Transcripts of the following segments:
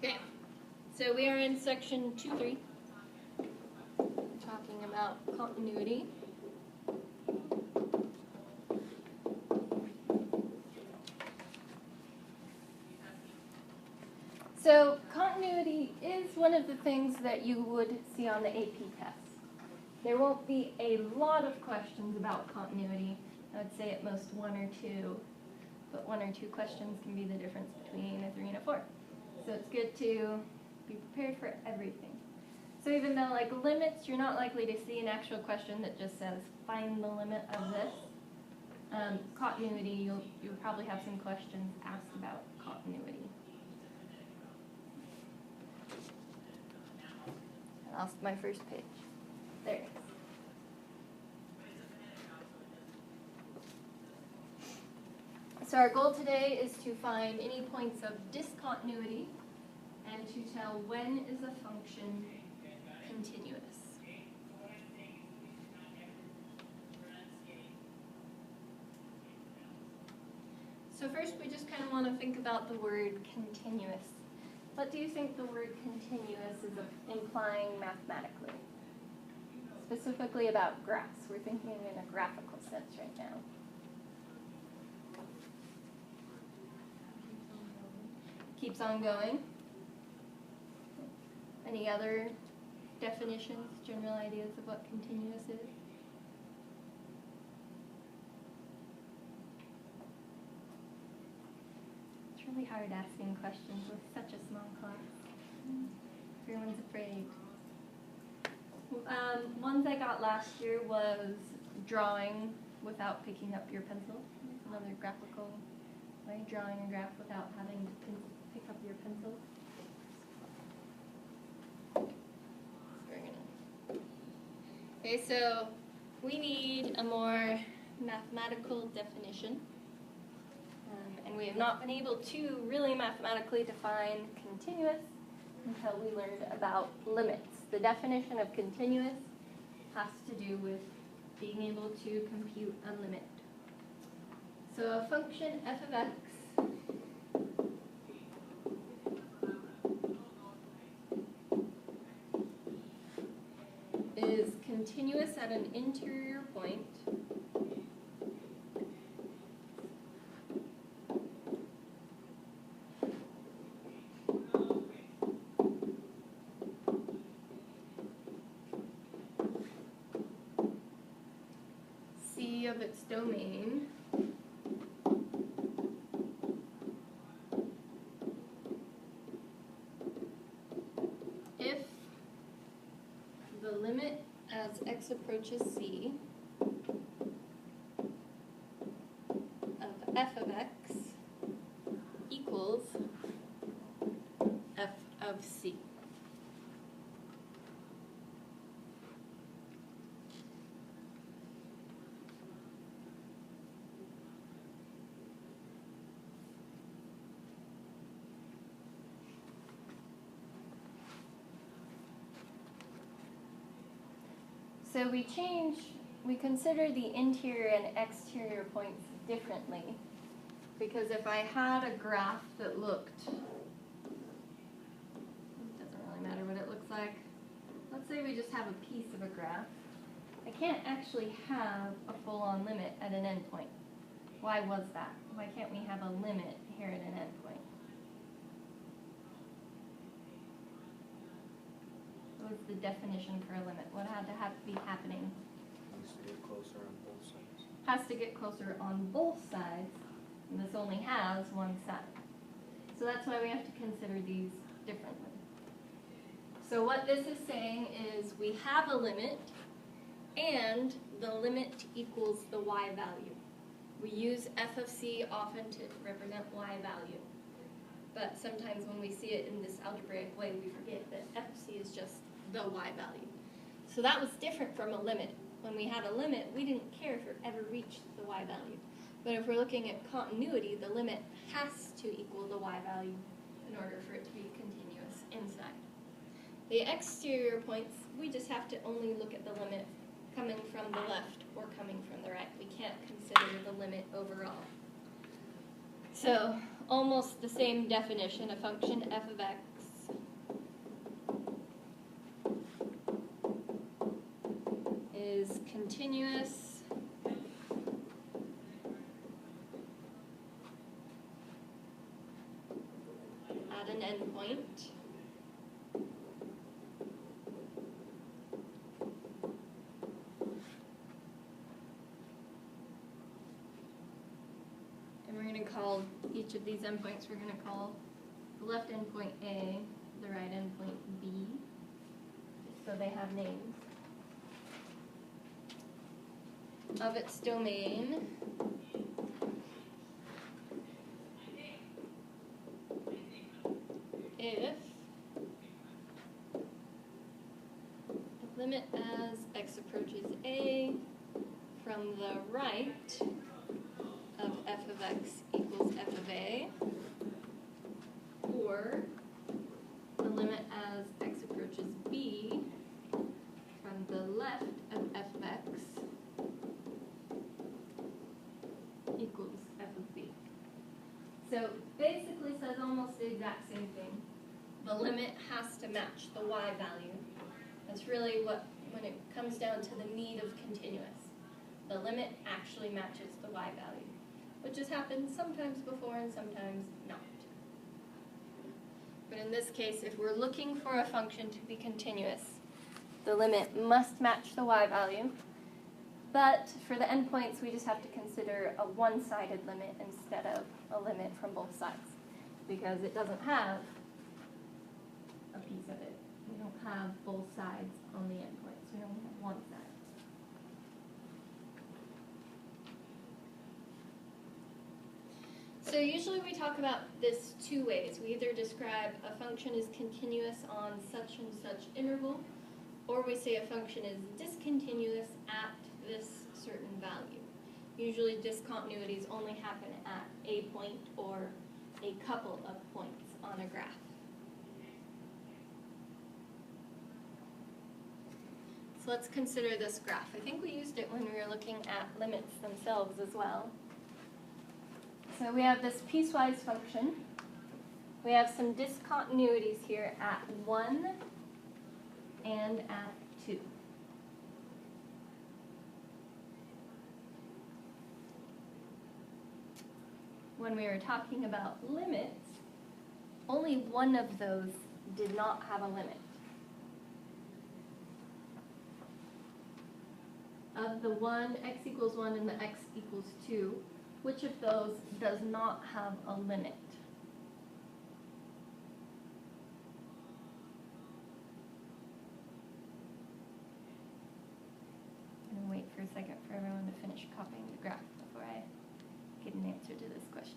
Okay, so we are in section 2.3, talking about continuity. So continuity is one of the things that you would see on the AP test. There won't be a lot of questions about continuity. I would say at most one or two, but one or two questions can be the difference between a 3 and a 4. So it's good to be prepared for everything. So even though like limits, you're not likely to see an actual question that just says find the limit of this. Continuity, you'll probably have some questions asked about continuity. I lost my first page. There it is. So our goal today is to find any points of discontinuity and to tell when is a function continuous. So first we just kind of want to think about the word continuous. What do you think the word continuous is implying mathematically? Specifically about graphs. We're thinking in a graphical sense right now. Keeps on going. Any other definitions, general ideas of what continuous is? It's really hard asking questions with such a small class. Everyone's afraid. Ones I got last year was drawing without picking up your pencil. It's another graphical way, drawing a graph without having to pick up your pencil. Okay, so we need a more mathematical definition. And we have not been able to really mathematically define continuous until we learned about limits. The definition of continuous has to do with being able to compute a limit. So a function f of x is continuous at an interior point C of its domain if the limit as x approaches C of f of x equals f of C. So we consider the interior and exterior points differently, because if I had a graph that looked, it doesn't really matter what it looks like. Let's say we just have a piece of a graph. I can't actually have a full-on limit at an endpoint. Why was that? Why can't we have a limit here at an endpoint? What was the definition for a limit? What had to be happening? Has to get closer on both sides. Has to get closer on both sides, and this only has one side. So that's why we have to consider these differently. So what this is saying is we have a limit, and the limit equals the y value. We use f of c often to represent y value. But sometimes when we see it in this algebraic way, we forget that f of c is just the y value. So that was different from a limit. When we had a limit, we didn't care if it ever reached the y value. But if we're looking at continuity, the limit has to equal the y value in order for it to be continuous inside. The exterior points, we just have to only look at the limit coming from the left or coming from the right. We can't consider the limit overall. So almost the same definition, a function f of x an endpoint. And we're going to call each of these endpoints, we're going to call the left endpoint A, the right endpoint B, so they have names. Of its domain, if the limit as x approaches A from the right of f of x equals f of A, or the limit as x approaches B from the left of f of x equals f of B. So basically says almost the exact same thing. The limit has to match the y value. That's really what, when it comes down to the need of continuous, the limit actually matches the y value, which has happened sometimes before and sometimes not. But in this case, if we're looking for a function to be continuous, the limit must match the y value. But for the endpoints, we just have to consider a one-sided limit instead of a limit from both sides, because it doesn't have a piece of it. We don't have both sides on the endpoints. We only have one side. So usually we talk about this two ways. We either describe a function is continuous on such and such interval, or we say a function is discontinuous at this certain value. Usually discontinuities only happen at a point or a couple of points on a graph. So let's consider this graph. I think we used it when we were looking at limits themselves as well. So we have this piecewise function. We have some discontinuities here at 1 and at 2. When we were talking about limits, only one of those did not have a limit. Of the one, x equals 1 and the x equals 2, which of those does not have a limit? I'm going to wait for a second for everyone to finish copying the graph before I get an answer to this question.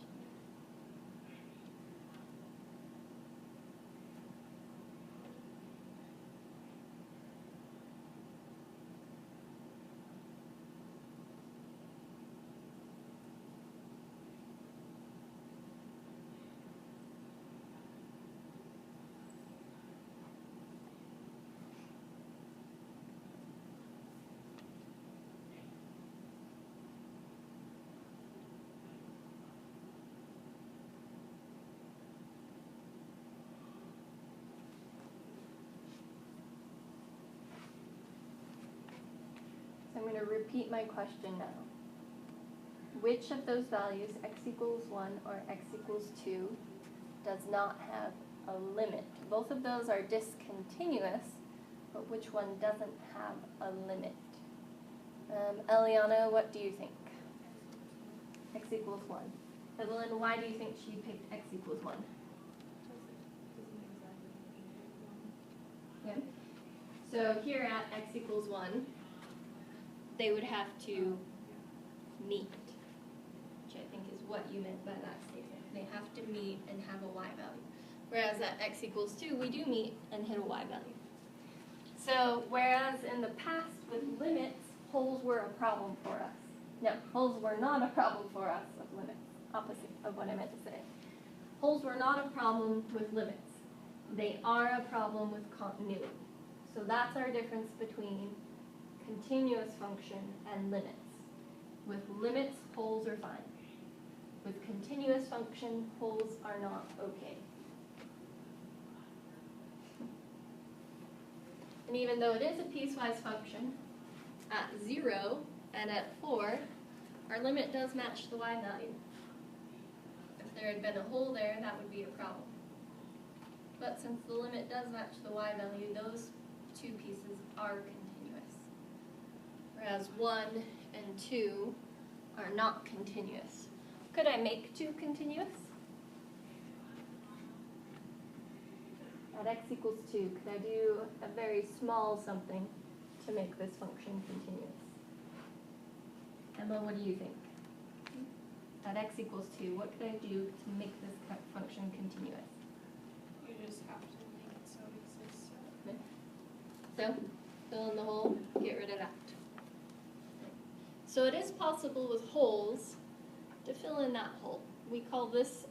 So I'm going to repeat my question now. Which of those values, x equals 1 or x equals 2, does not have a limit? Both of those are discontinuous, but which one doesn't have a limit? Eliana, what do you think? X equals 1. Evelyn, why do you think she picked x equals 1? Yeah. So here at x equals 1, they would have to meet, which I think is what you meant by that statement. They have to meet and have a y value. Whereas at x equals 2, we do meet and hit a y value. So whereas in the past with limits, holes were a problem for us. No, holes were not a problem for us with limits. Opposite of what I meant to say. Holes were not a problem with limits. They are a problem with continuity. So that's our difference between continuous function and limits. With limits, holes are fine. With continuous function, holes are not okay. And even though it is a piecewise function, at 0 and at 4, our limit does match the y value. If there had been a hole there, that would be a problem. but since the limit does match the y value, those two pieces are continuous. Whereas 1 and 2 are not continuous. Could I make 2 continuous? At x equals 2, could I do a very small something to make this function continuous? Emma, what do you think? At x equals 2, what could I do to make this function continuous? You just have to make it so it exists. So, fill in the hole, get rid of that. So it is possible with holes to fill in that hole. We call this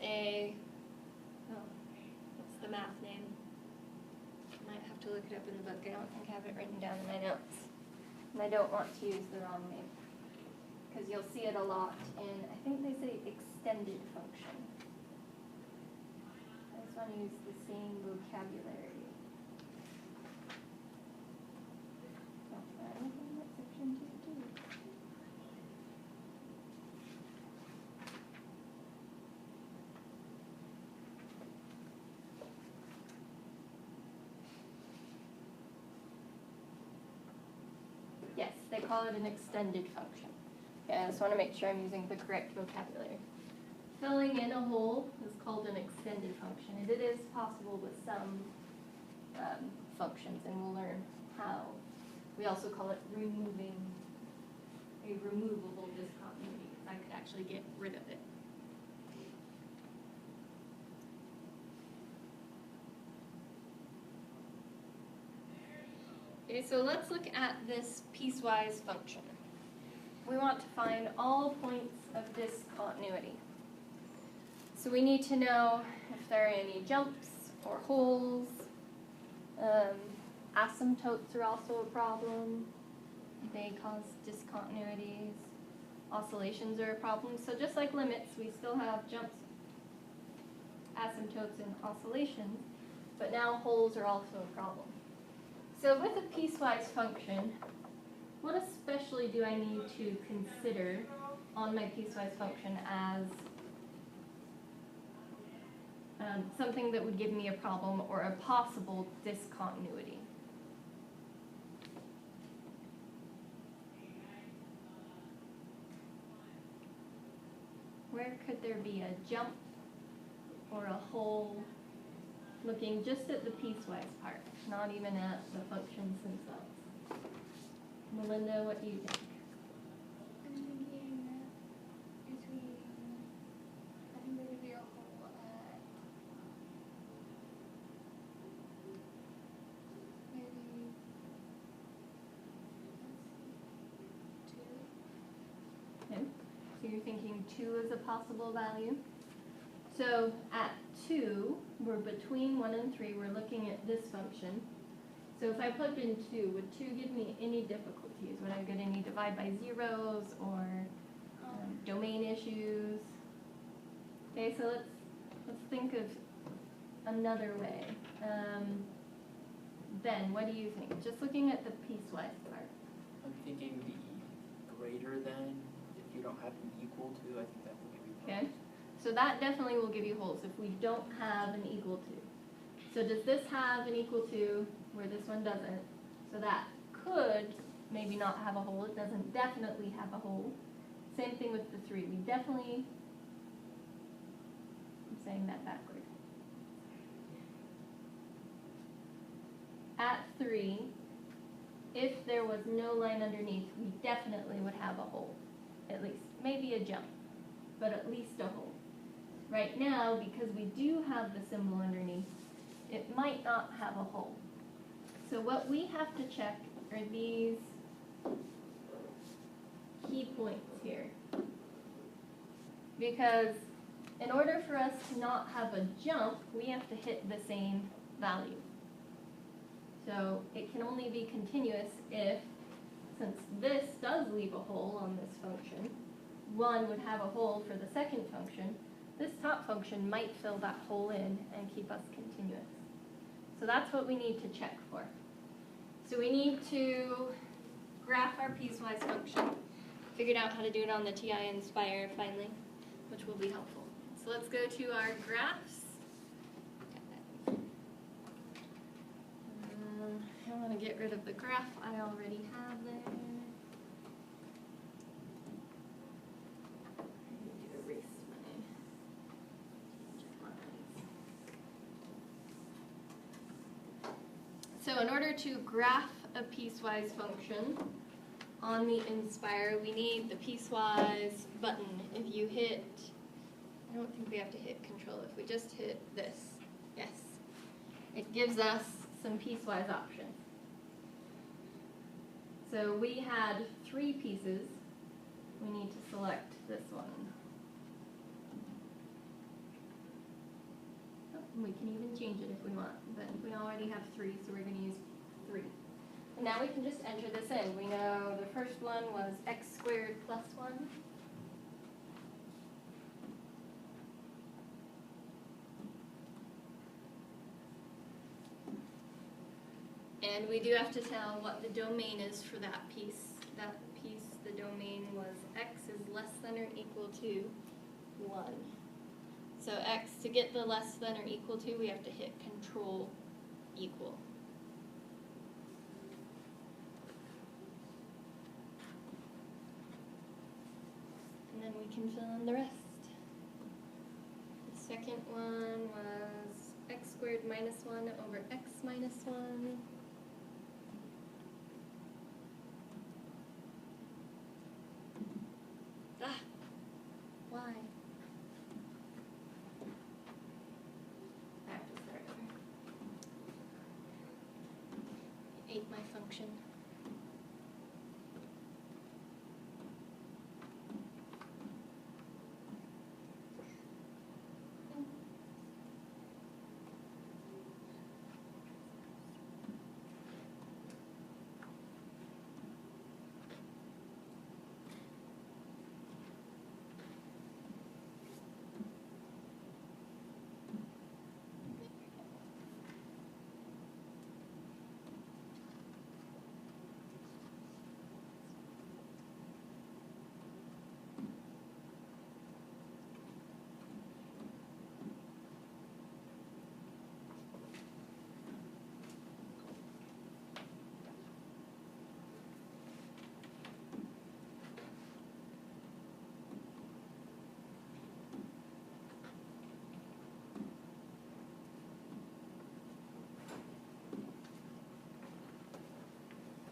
what's the math name? I might have to look it up in the book. I don't think I have it written down in my notes. And I don't want to use the wrong name, because you'll see it a lot in, I think they say extended function. I just want to use the same vocabulary. Don't find anything in that section too. Yes, they call it an extended function. Okay, I just want to make sure I'm using the correct vocabulary. Filling in a hole is called an extended function, and it is possible with some functions, and we'll learn how. We also call it removing a removable discontinuity, because I could actually get rid of it. Okay, so let's look at this piecewise function. We want to find all points of discontinuity. So we need to know if there are any jumps or holes. Asymptotes are also a problem. They cause discontinuities. Oscillations are a problem. So just like limits, we still have jumps, asymptotes, and oscillations, but now holes are also a problem. So with a piecewise function, what especially do I need to consider on my piecewise function as something that would give me a problem or a possible discontinuity? Where could there be a jump or a hole, looking just at the piecewise part, not even at the functions themselves? Melinda, what do you think? I'm thinking between, I think there would be a hole at maybe, let's see, 2. Okay. So you're thinking 2 is a possible value. So at 2, we're between 1 and 3, we're looking at this function. So if I plugged in 2, would 2 give me any difficulties? Would I get any divide by zeros or domain issues? Okay, so let's think of another way. Ben, what do you think? Just looking at the piecewise part. I'm thinking the greater than, if you don't have an equal to, I think that would give you Okay, so that definitely will give you holes if we don't have an equal to. So does this have an equal to where this one doesn't? So that could maybe not have a hole. It doesn't definitely have a hole. Same thing with the 3. We definitely, I'm saying that backward. At 3, if there was no line underneath, we definitely would have a hole. At least, maybe a jump, but at least a hole. Right now, because we do have the symbol underneath, it might not have a hole. So what we have to check are these key points here. Because in order for us to not have a jump, we have to hit the same value. So it can only be continuous if, since this does leave a hole on this function, 1 would have a hole for the second function, this top function might fill that hole in and keep us continuous. So that's what we need to check for. So we need to graph our piecewise function. Figured out how to do it on the TI Inspire finally, which will be helpful. So let's go to our graphs. I want to get rid of the graph I already have there. I need to erase my lines. So in order to graph a piecewise function on the Inspire, we need the piecewise button. If you hit, I don't think we have to hit Control, if we just hit this, yes, it gives us some piecewise options. So we had 3 pieces. We need to select this one. Oh, we can even change it if we want, but we already have 3, so we're going to use 3. And now we can just enter this in. We know the first one was x squared plus 1. And we do have to tell what the domain is for that piece. That piece, the domain was x is less than or equal to 1. So x, to get the less than or equal to, we have to hit Control equal. And then we can fill in the rest. The second one was x squared minus 1 over x minus 1. Ah, why? I have to start over. 8 my function.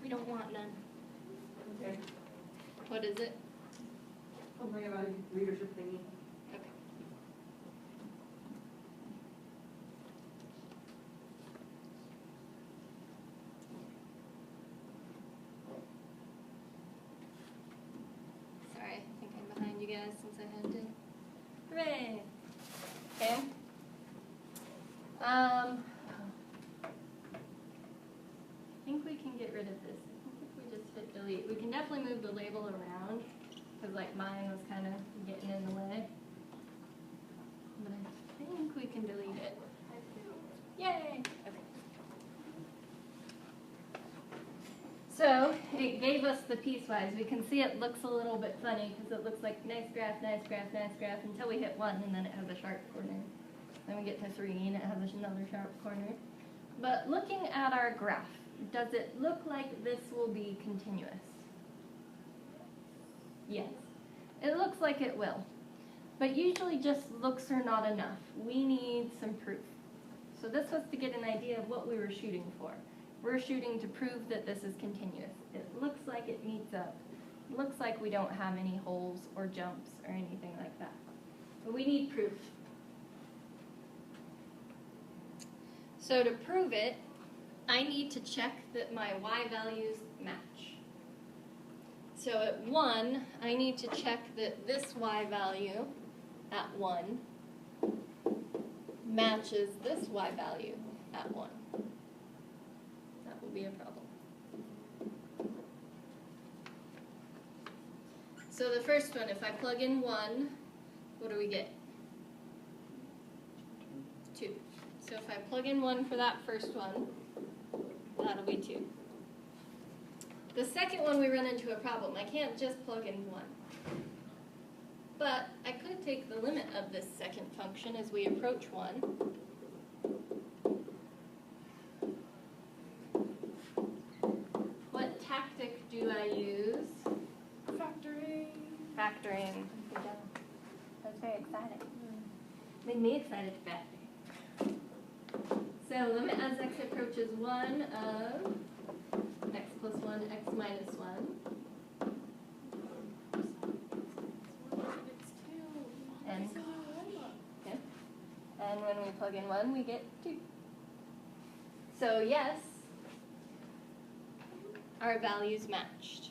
We don't want none. Okay, What is it? something about a leadership thingy. Okay. Sorry, I think I'm behind you guys since I had to. Hooray! Okay. I think we can get rid of this. I think if we just hit delete, we can definitely move the label around because like mine was kind of getting in the way. But I think we can delete it. Yay! Okay. So it gave us the piecewise. We can see it looks a little bit funny because it looks like nice graph, nice graph, nice graph until we hit 1 and then it has a sharp corner. Then we get to 3 and it has another sharp corner. But looking at our graph, does it look like this will be continuous? Yes. It looks like it will. But usually just looks are not enough. We need some proof. So this was to get an idea of what we were shooting for. We're shooting to prove that this is continuous. It looks like it meets up. It looks like we don't have any holes or jumps or anything like that. But we need proof. So to prove it, I need to check that my y values match. So at 1, I need to check that this y value at 1 matches this y value at 1. That will be a problem. So the first one, if I plug in 1, what do we get? 2. So if I plug in 1 for that first one, that'll be 2. The second one we run into a problem. I can't just plug in 1. But I could take the limit of this second function as we approach 1. Made me excited to bet. So limit as x approaches 1 of x plus 1, x minus 1. And, and when we plug in 1, we get 2. So yes, our values matched.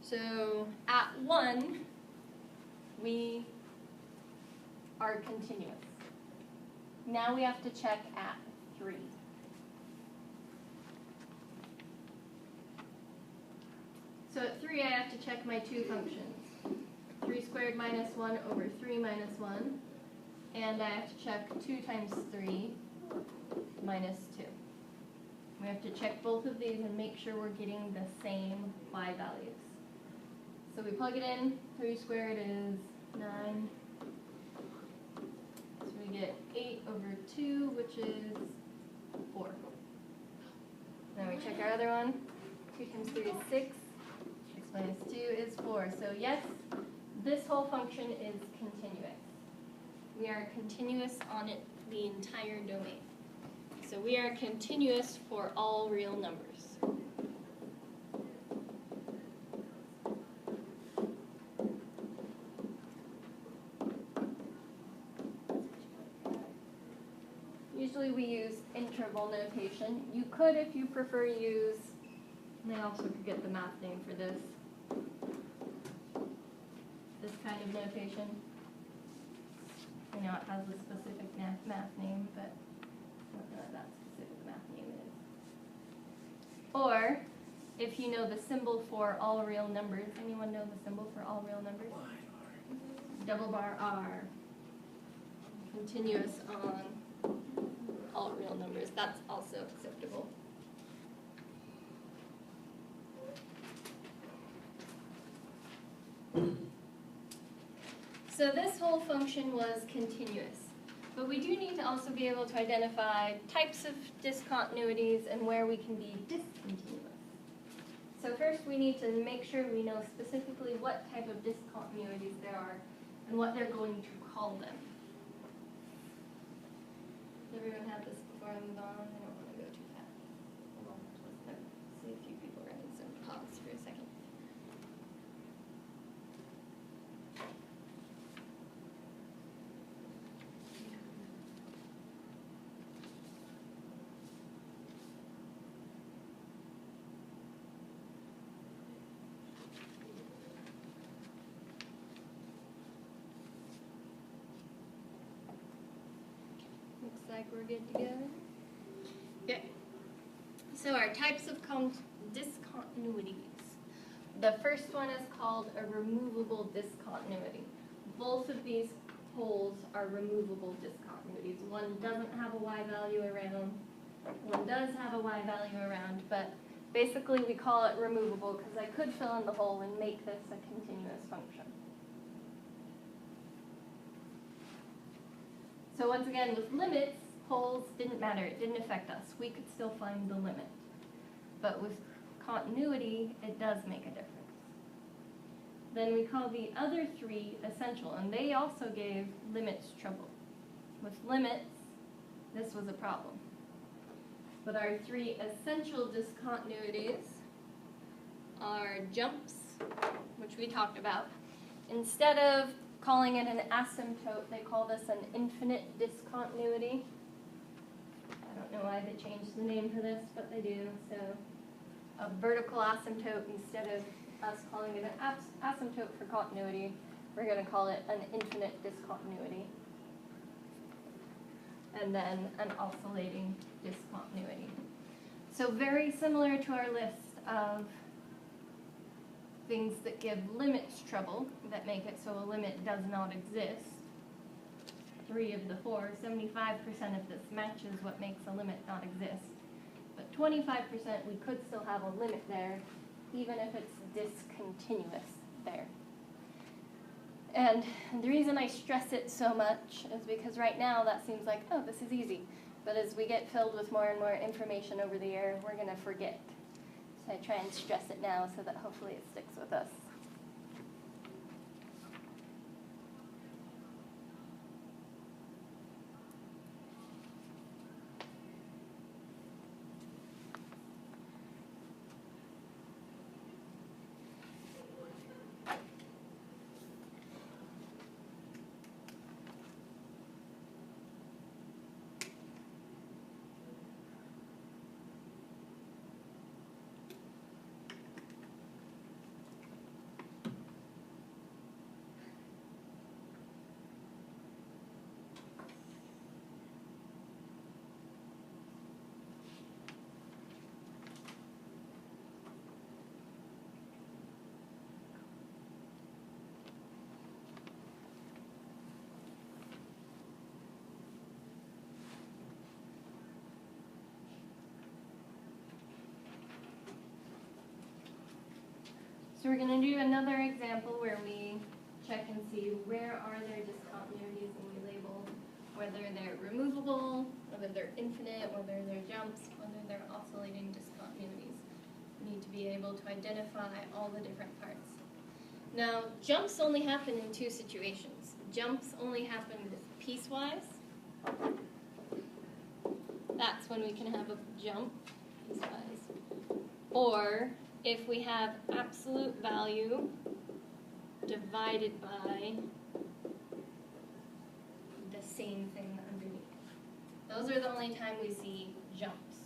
So at 1, we are continuous. Now we have to check at 3. So at 3, I have to check my two functions. 3 squared minus 1 over 3 minus 1. And I have to check 2 times 3 minus 2. We have to check both of these and make sure we're getting the same y values. So we plug it in. 3 squared is 9. So we get 8 over 2, which is 4. Then we check our other one. 2 times 3 is 6. 6 minus 2 is 4. So yes, this whole function is continuous. We are continuous on it the entire domain. So we are continuous for all real numbers. Usually we use interval notation. You could, if you prefer, use, and I also could get the math name for this kind of notation. I know it has a specific math name, but I don't know what that specific math name is. Or, if you know the symbol for all real numbers, anyone know the symbol for all real numbers? Double bar R. Continuous on all real numbers. That's also acceptable. So this whole function was continuous. But we do need to also be able to identify types of discontinuities and where we can be discontinuous. So first we need to make sure we know specifically what type of discontinuities there are and what they're going to call them. Does everyone have this before I move on? I don't want to go too fast. Let's see a few people running, so pause for a second. Looks like we're good to go. Okay. So our types of discontinuities. The first one is called a removable discontinuity. Both of these poles are removable discontinuities. One doesn't have a y value around, one does have a y value around, but basically we call it removable because I could fill in the hole and make this a continuous function. So once again, with limits, poles didn't matter. It didn't affect us. We could still find the limit. But with continuity, it does make a difference. Then we call the other three essential, and they also gave limits trouble. With limits, this was a problem. But our three essential discontinuities are jumps, which we talked about. Instead of calling it an asymptote, they call this an infinite discontinuity. I don't know why they changed the name for this, but they do. So a vertical asymptote, instead of us calling it an asymptote for continuity, we're going to call it an infinite discontinuity. And then an oscillating discontinuity. So very similar to our list of things that give limits trouble, that make it so a limit does not exist. 3 of the 4, 75% of this matches what makes a limit not exist. But 25% we could still have a limit there, even if it's discontinuous there. And the reason I stress it so much is because right now that seems like, oh, this is easy. But as we get filled with more and more information over the year, we're going to forget. So I try and stress it now so that hopefully it sticks with us. So we're gonna do another example where we check and see where are there discontinuities and we label whether they're removable, whether they're infinite, whether they're jumps, whether they're oscillating discontinuities. We need to be able to identify all the different parts. Now, jumps only happen in two situations. Jumps only happen with piecewise. That's when we can have a jump piecewise. Or if we have absolute value divided by the same thing underneath. Those are the only time we see jumps.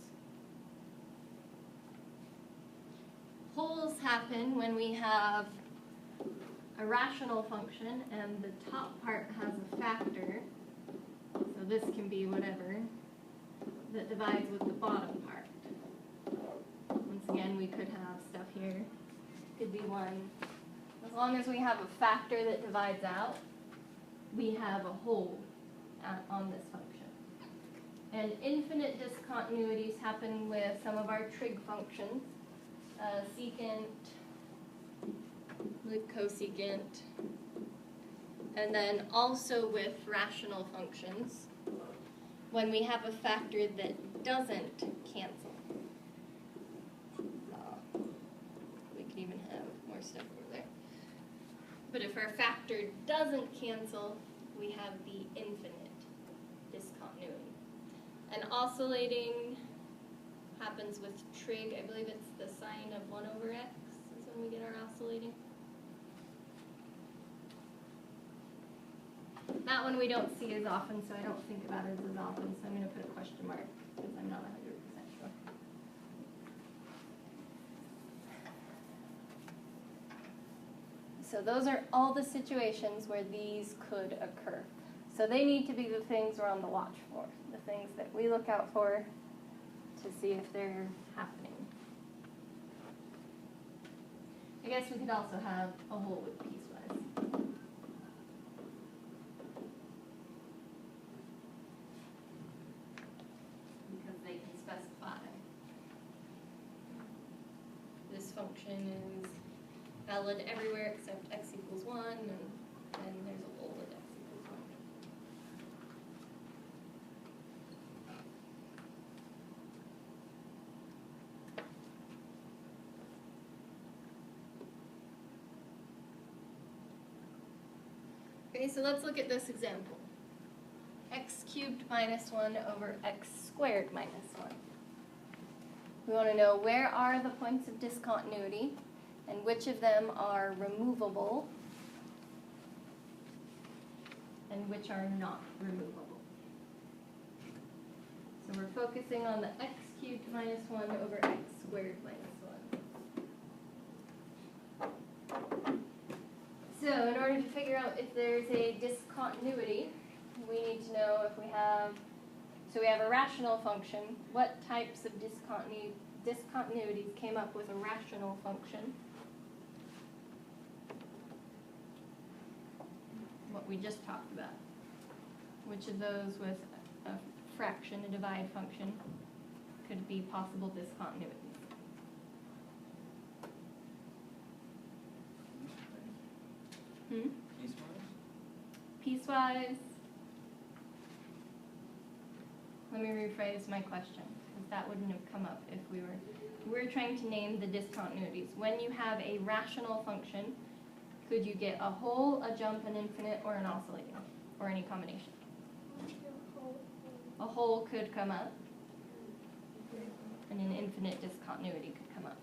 Wholes happen when we have a rational function and the top part has a factor, so this can be whatever, that divides with the bottom part. Once again, we could have stuff here, could be 1. As long as we have a factor that divides out, we have a whole on this function. And infinite discontinuities happen with some of our trig functions, secant, with cosecant, and then also with rational functions when we have a factor that doesn't cancel. We could even have more stuff over there. But if our factor doesn't cancel, we have the infinite discontinuity. And oscillating happens with trig. I believe it's the sine of 1 over x is when we get our oscillating. That one we don't see as often, so I don't think about it as often, so I'm going to put a question mark because I'm not 100% sure. So those are all the situations where these could occur. So they need to be the things we're on the watch for, the things that we look out for to see if they're happening. I guess we could also have a whole with piecewise. Because they can specify this function is valid everywhere except x equals 1, and then there's a whole with x equals 1. Okay, so let's look at this example. X cubed minus 1 over x squared minus 1. We want to know where are the points of discontinuity and which of them are removable and which are not removable. So we're focusing on the x cubed minus 1 over x squared minus 1. So in order to figure out if there's a discontinuity, we need to know if we have, so we have a rational function, what types of discontinuities came up with a rational function? What we just talked about. Which of those with a fraction, a divide function, could be possible discontinuities? Piecewise. Let me rephrase my question, because that wouldn't have come up if we were trying to name the discontinuities. When you have a rational function, could you get a whole, a jump, an infinite, or an oscillating, or any combination? A whole could come up, and an infinite discontinuity could come up.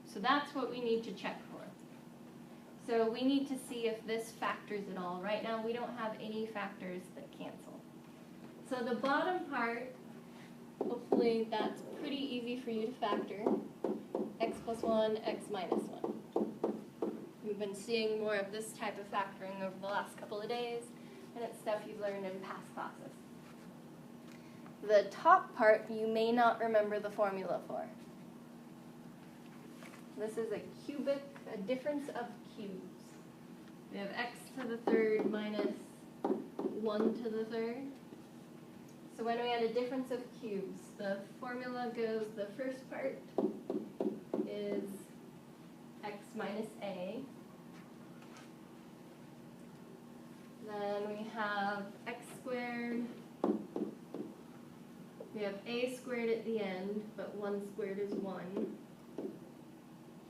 So that's what we need to check for. So we need to see if this factors at all. Right now we don't have any factors that cancel. So the bottom part, hopefully that's pretty easy for you to factor. X plus 1, x minus 1. We've been seeing more of this type of factoring over the last couple of days, and it's stuff you've learned in past classes. The top part you may not remember the formula for. This is a cubic, a difference of cubes. We have x to the third minus 1 to the third. So when we had a difference of cubes, the formula goes, the first part is x minus a. Then we have x squared. We have a squared at the end, but 1 squared is 1.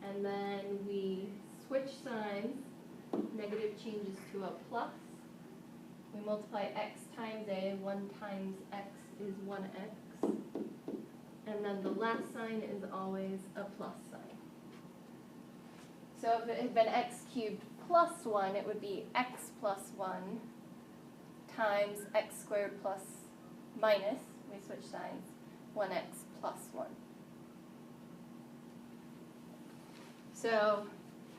And then we switch signs. Negative changes to a plus. We multiply x times a. 1 times x is 1x. And then the last sign is always a plus sign. So if it had been x cubed plus 1, it would be x plus 1 times x squared plus minus, we switch signs, 1x plus 1. So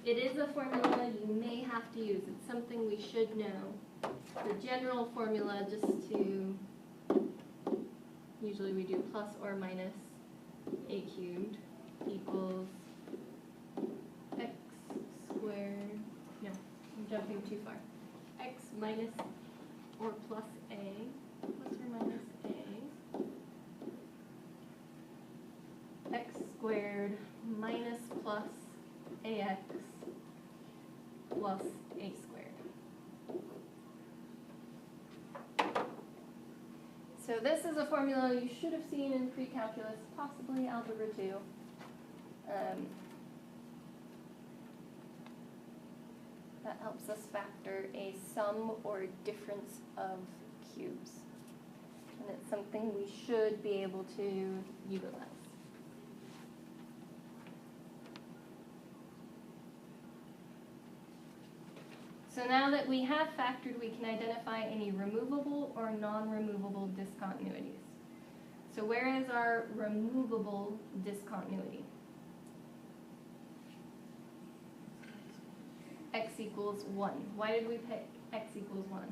it is a formula you may have to use. It's something we should know. The general formula, just to, usually we do plus or minus a cubed equals x squared, no, I'm jumping too far. X minus or plus a, plus or minus a, x squared minus plus ax plus a squared. So this is a formula you should have seen in pre-calculus, possibly algebra 2. That helps us factor a sum or difference of cubes. And it's something we should be able to utilize. So now that we have factored, we can identify any removable or non-removable discontinuities. So where is our removable discontinuity? X equals 1. Why did we pick x equals 1?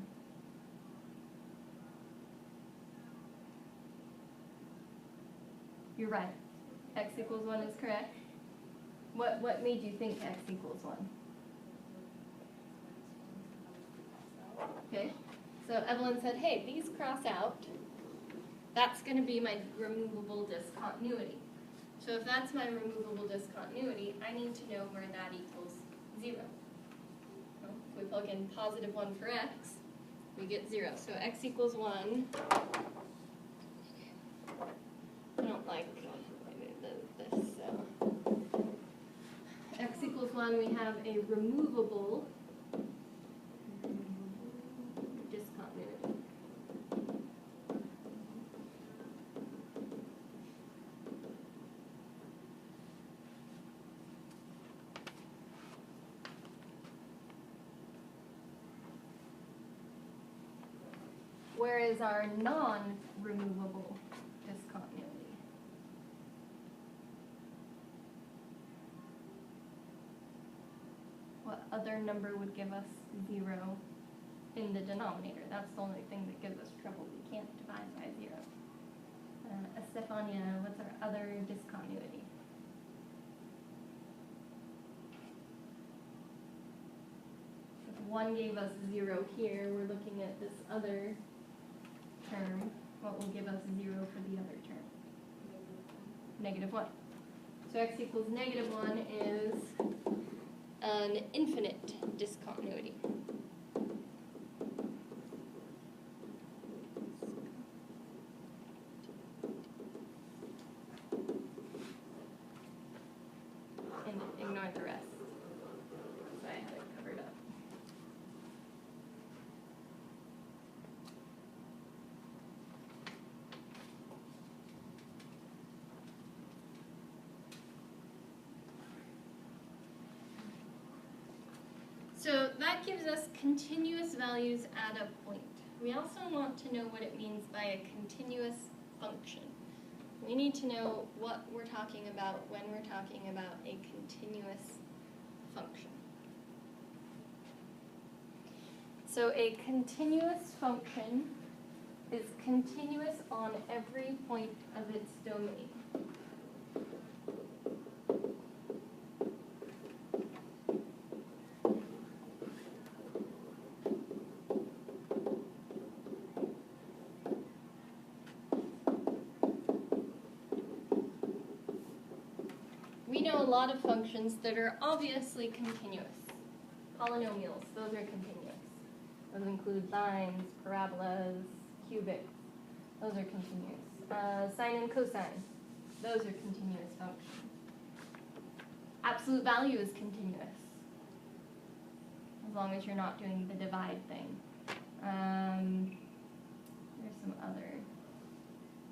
You're right. X equals 1 is correct. What made you think x equals 1? Okay, so Evelyn said, hey, these cross out. That's going to be my removable discontinuity. So if that's my removable discontinuity, I need to know where that equals 0. Well, if we plug in positive 1 for x, we get 0. So x equals 1. I don't like this, so. X equals 1, we have a removable discontinuity. Where is our non-removable discontinuity? What other number would give us 0 in the denominator? That's the only thing that gives us trouble. We can't divide by 0. Estefania, what's our other discontinuity? If 1 gave us 0 here, we're looking at this other term. What will give us 0 for the other term? Negative 1. So x equals negative 1 is an infinite discontinuity. And ignore the rest. So I have it covered up. So that gives us continuous values at a point. We also want to know what it means by a continuous function. We need to know what we're talking about when we're talking about a continuous function. So a continuous function is continuous on every point of its domain. We know lot of functions that are obviously continuous. Polynomials, those are continuous. Those include lines, parabolas, cubics, those are continuous. Sine and cosine, those are continuous functions. Absolute value is continuous, as long as you're not doing the divide thing. There's some other,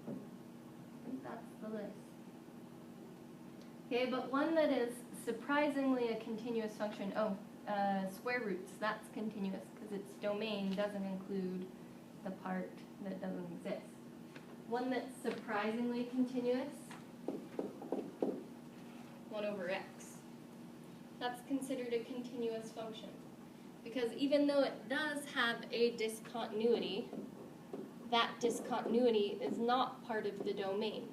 I think that's the list. Okay, but one that is surprisingly a continuous function, square roots, that's continuous because its domain doesn't include the part that doesn't exist. One that's surprisingly continuous, 1 over x. That's considered a continuous function because even though it does have a discontinuity, that discontinuity is not part of the domain.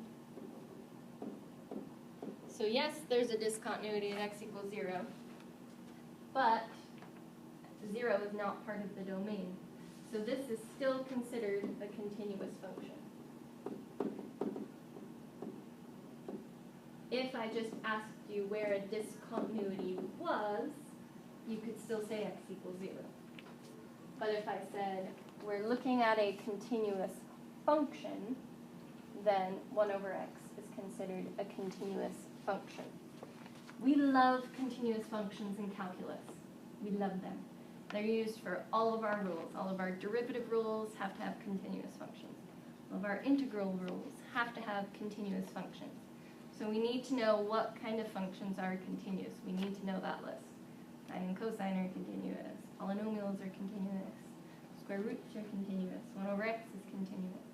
So yes, there's a discontinuity at x equals 0, but 0 is not part of the domain. So this is still considered a continuous function. If I just asked you where a discontinuity was, you could still say x equals 0. But if I said we're looking at a continuous function, then 1 over x is considered a continuous function. We love continuous functions in calculus. We love them. They're used for all of our rules. All of our derivative rules have to have continuous functions. All of our integral rules have to have continuous functions. So we need to know what kind of functions are continuous. We need to know that list. Sine and cosine are continuous. Polynomials are continuous. Square roots are continuous. 1 over x is continuous.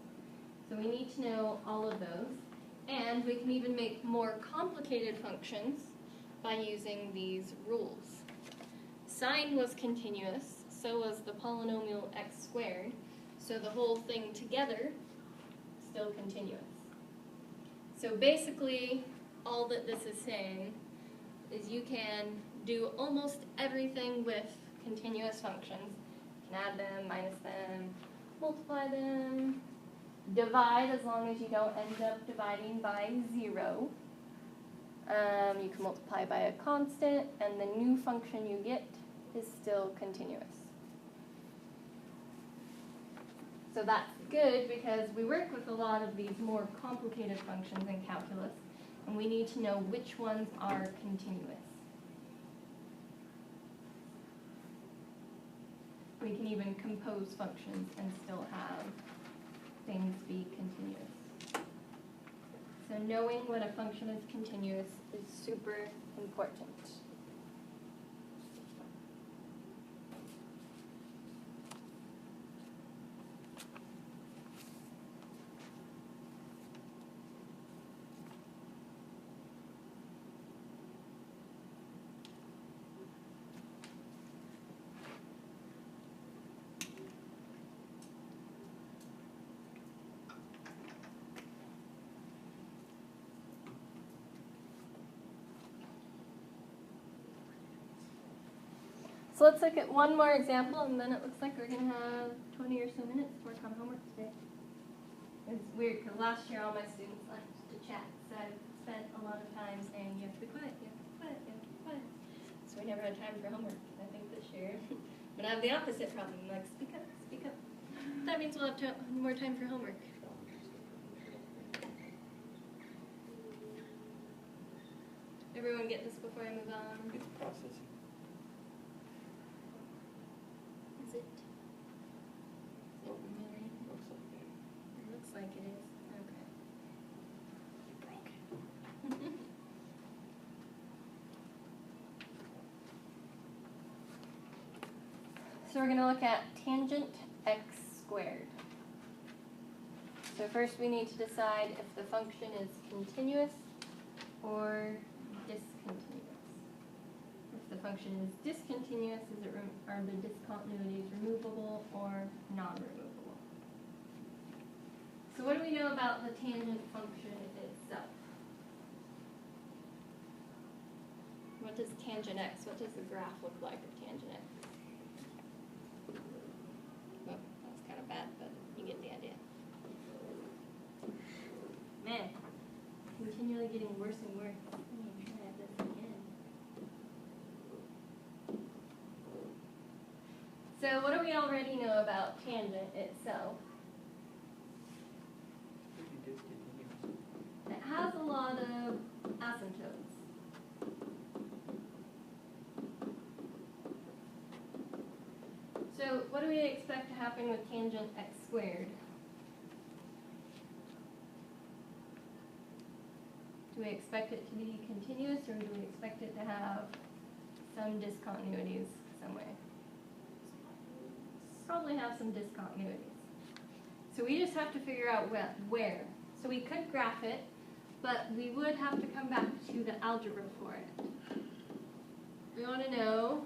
So we need to know all of those. And we can even make more complicated functions by using these rules. Sine was continuous, so was the polynomial x squared. So the whole thing together is still continuous. So basically, all that this is saying is you can do almost everything with continuous functions. You can add them, minus them, multiply them, divide as long as you don't end up dividing by 0. You can multiply by a constant, and the new function you get is still continuous. So that's good because we work with a lot of these more complicated functions in calculus, and we need to know which ones are continuous. We can even compose functions and still have things be continuous. So knowing what a function is continuous is super important. So let's look at one more example, and then it looks like we're going to have 20 or so minutes to work on homework today. It's weird, because last year all my students liked to chat, so I spent a lot of time saying, you have to be quiet, you have to be quiet, you have to be quiet. So we never had time for homework. I think this year I'm going to have the opposite problem, like, speak up, speak up. That means we'll have more time for homework. Everyone get this before I move on? It's processing. Is it? Oh, looks like it. It looks like it is. Okay. You broke it. So we're going to look at tangent x squared. So first we need to decide if the function is continuous or discontinuous. If the function is discontinuous, are the discontinuities removable or non-removable? So what do we know about the tangent function itself? What does tangent x, what does the graph look like of tangent x? Well, that's kind of bad, but you get the idea. Man, continually getting worse and worse. Let me try this. So what do we already know about tangent itself? Pretty discontinuous. It has a lot of asymptotes. So what do we expect to happen with tangent x squared? Do we expect it to be continuous, or do we expect it to have some discontinuities somewhere? Probably have some discontinuities. So we just have to figure out where. So we could graph it, but we would have to come back to the algebra for it. We want to know,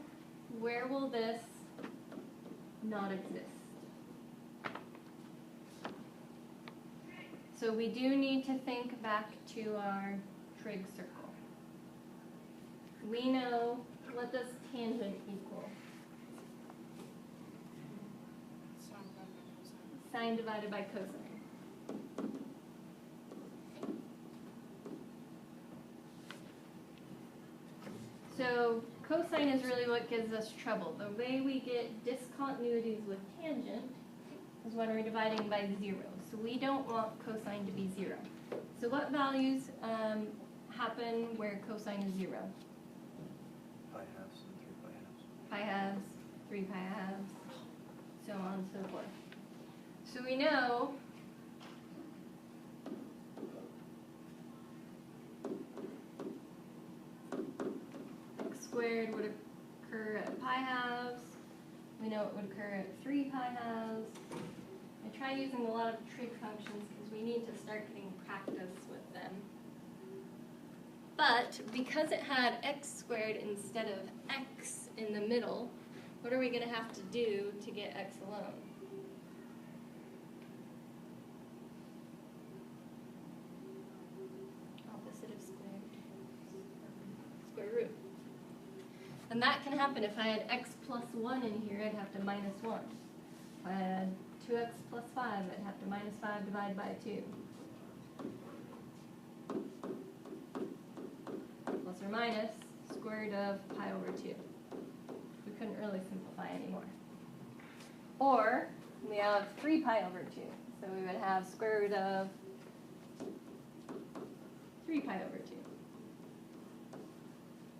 where will this not exist? So we do need to think back to our trig circle. We know, what does tangent equal? Sine divided by cosine. So cosine is really what gives us trouble. The way we get discontinuities with tangent is when we're dividing by 0. So we don't want cosine to be 0. So what values happen where cosine is 0? Pi halves and 3 pi halves. Pi halves, 3 pi halves, so on and so forth. So we know x squared would occur at pi halves. We know it would occur at 3 pi halves. I try using a lot of trig functions because we need to start getting practice with them. But because it had x squared instead of x in the middle, what are we going to have to do to get x alone? Opposite of squared. Square root. And that can happen if I had x plus 1 in here, I'd have to minus 1. If I had 2x plus 5, I'd have to minus 5 divided by 2. Plus or minus square root of pi over 2. We couldn't really simplify anymore. Or we have 3 pi over 2. So we would have square root of 3 pi over 2.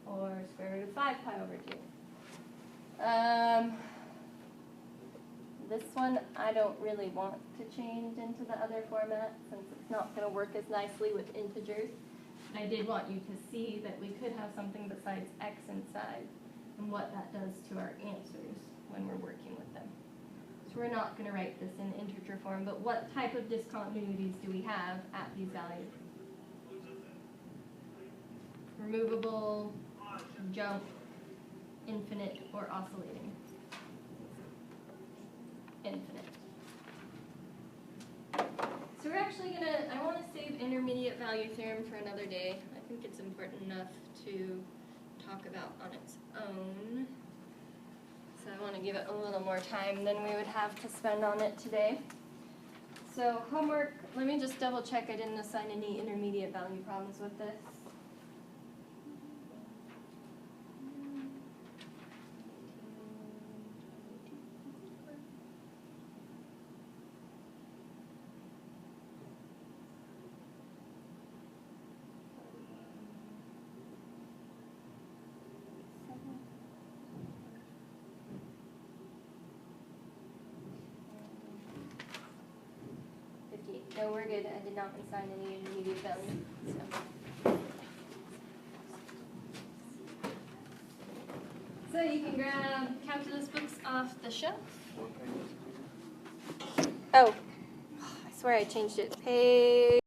Or square root of 5 pi over 2. This one I don't really want to change into the other format since it's not going to work as nicely with integers. I did want you to see that we could have something besides x inside and what that does to our answers when we're working with them. So we're not going to write this in integer form, but what type of discontinuities do we have at these values? Removable, jump, infinite, or oscillating? Infinite. So we're actually going to, I want to save intermediate value theorem for another day. I think it's important enough to talk about on its own. So I want to give it a little more time than we would have to spend on it today. So homework, let me just double check I didn't assign any intermediate value problems with this. No, we're good. I did not assign any intermediate value. So you can grab calculus books off the shelf. Oh, I swear I changed it. Page